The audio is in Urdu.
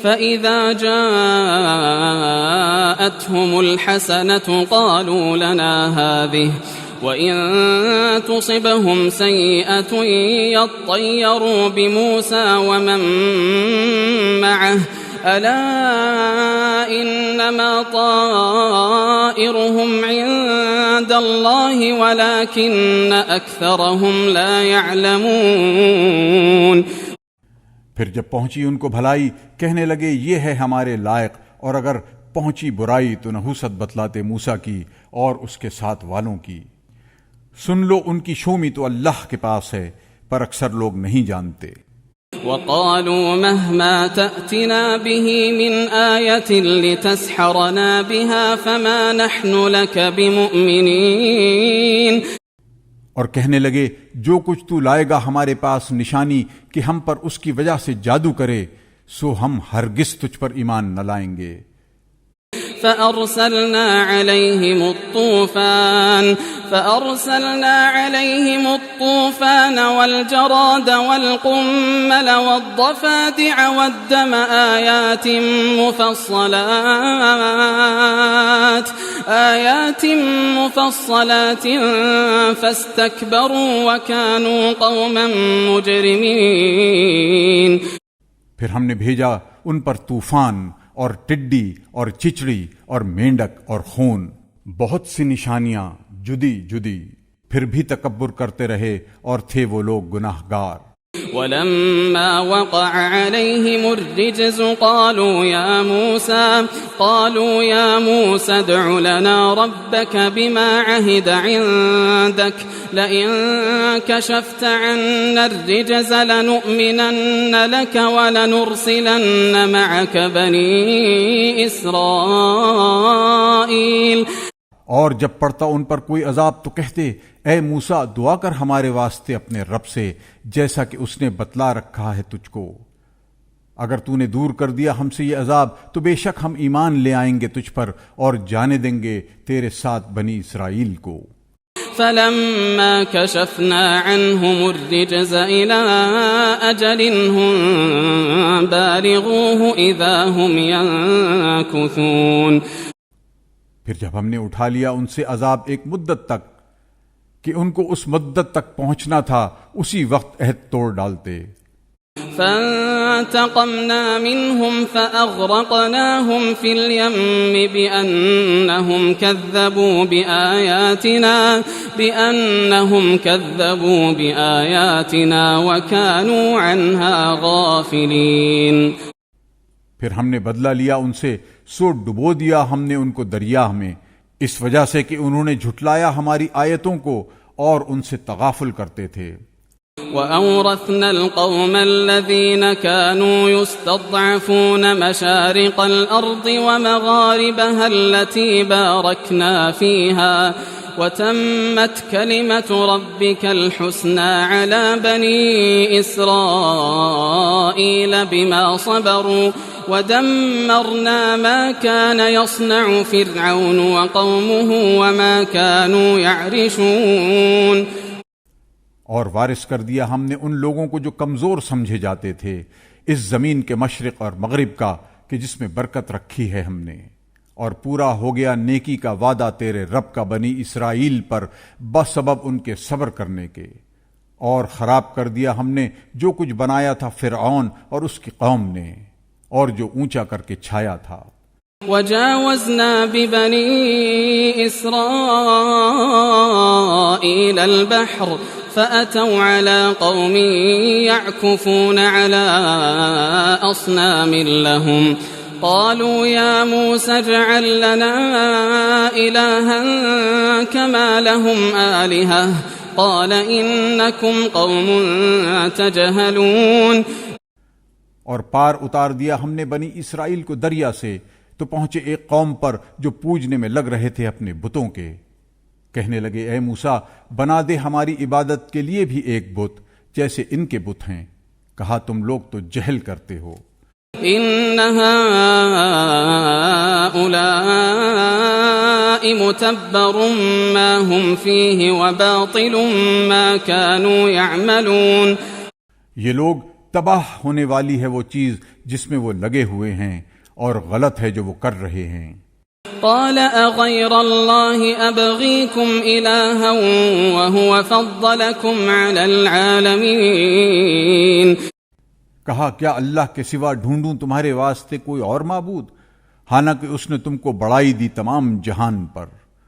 فإذا جاءتهم الحسنة قالوا لنا هذه وإن تصبهم سيئة يطيروا بموسى ومن معه ألا إنما طائرهم عند الله ولكن أكثرهم لا يعلمون۔ پھر جب پہنچی ان کو بھلائی کہنے لگے یہ ہے ہمارے لائق، اور اگر پہنچی برائی تو نحوست بتلاتے موسیٰ کی اور اس کے ساتھ والوں کی۔ سن لو ان کی شومی تو اللہ کے پاس ہے، پر اکثر لوگ نہیں جانتے۔ وقالوا مهما تأتنا به من آية لتسحرنا بها فما نحن لك بمؤمنين۔ اور کہنے لگے جو کچھ تو لائے گا ہمارے پاس نشانی کہ ہم پر اس کی وجہ سے جادو کرے، سو ہم ہرگز تجھ پر ایمان نہ لائیں گے۔ فأرسلنا عليهم الطوفان والجراد والقمل والضفادع والدم آيات مفصلات فاستكبروا وكانوا قوما مجرمين۔ پھر ہم نے بھیجا ان پر طوفان اور ٹڈی اور چچڑی اور مینڈک اور خون، بہت سی نشانیاں جدی جدی، پھر بھی تکبر کرتے رہے اور تھے وہ لوگ گناہ گار۔ ولما وقع عليهم الرجز قالوا يا موسى ادع لنا ربك بما عهد عندك لئن كشفت عنا الرجز لنؤمنن لك ولنرسلن معك بني إسرائيل۔ اور جب پڑتا ان پر کوئی عذاب تو کہتے اے موسیٰ دعا کر ہمارے واسطے اپنے رب سے جیسا کہ اس نے بتلا رکھا ہے تجھ کو، اگر تو نے دور کر دیا ہم سے یہ عذاب تو بے شک ہم ایمان لے آئیں گے تجھ پر اور جانے دیں گے تیرے ساتھ بنی اسرائیل کو۔ فلما كشفنا عنهم الرجز إلى أجل هم بالغوه إذا هم ينكثون۔ پھر جب ہم نے اٹھا لیا ان سے عذاب ایک مدت تک کہ ان کو اس مدت تک پہنچنا تھا، اسی وقت عہد توڑ ڈالتے۔ فانتقمنا منهم فأغرقناهم في اليم بأنهم كذبوا بآياتنا وكانوا عنها غافلين۔ پھر ہم نے بدلہ لیا ان سے، سو ڈبو دیا ہم نے ان کو دریا میں، اس وجہ سے کہ انہوں نے جھٹلایا ہماری آیتوں کو اور ان سے تغافل کرتے تھے۔ وَأَوْرَثْنَا الْقَوْمَ الَّذِينَ كَانُوا يُسْتَضْعَفُونَ مَشَارِقَ الْأَرْضِ وَمَغَارِبَهَا الَّتِي بَارَكْنَا فِيهَا وَتَمَّتْ كَلِمَةُ رَبِّكَ الْحُسْنَى عَلَى بَنِي إِسْرَائِيلَ بِمَا صَبَرُوا وَدَمَّرْنَا مَا كَانَ يَصْنَعُ فِرْعَوْنُ وَقَوْمُهُ وَمَا كَانُوا يَعْرِشُونَ۔ اور وارث کر دیا ہم نے ان لوگوں کو جو کمزور سمجھے جاتے تھے اس زمین کے مشرق اور مغرب کا کہ جس میں برکت رکھی ہے ہم نے، اور پورا ہو گیا نیکی کا وعدہ تیرے رب کا بنی اسرائیل پر بسبب ان کے صبر کرنے کے، اور خراب کر دیا ہم نے جو کچھ بنایا تھا فرعون اور اس کی قوم نے، اور جو اونچا کر کے چھایا تھا۔ وجاوزنا ببني إسرائيل البحر فأتوا على قوم يعكفون على أصنام لهم قالوا يا موسى اجعل لنا إلها كما لهم آلهة قال إنكم قوم تجهلون۔ اور پار اتار دیا ہم نے بنی اسرائیل کو دریا سے، تو پہنچے ایک قوم پر جو پوجنے میں لگ رہے تھے اپنے بتوں کے، کہنے لگے اے موسیٰ بنا دے ہماری عبادت کے لیے بھی ایک بت جیسے ان کے بت ہیں، کہا تم لوگ تو جہل کرتے ہو۔ ان هؤلاء متبر ما هم فيه وباطل ما كانوا يعملون۔ یہ لوگ تباہ ہونے والی ہے وہ چیز جس میں وہ لگے ہوئے ہیں، اور غلط ہے جو وہ کر رہے ہیں۔ قال أغير الله أبغيكم إلها وهو فضلكم على العالمين۔ کہا کیا اللہ کے سوا ڈھونڈوں تمہارے واسطے کوئی اور معبود، حالانکہ اس نے تم کو بڑائی دی تمام جہان پر۔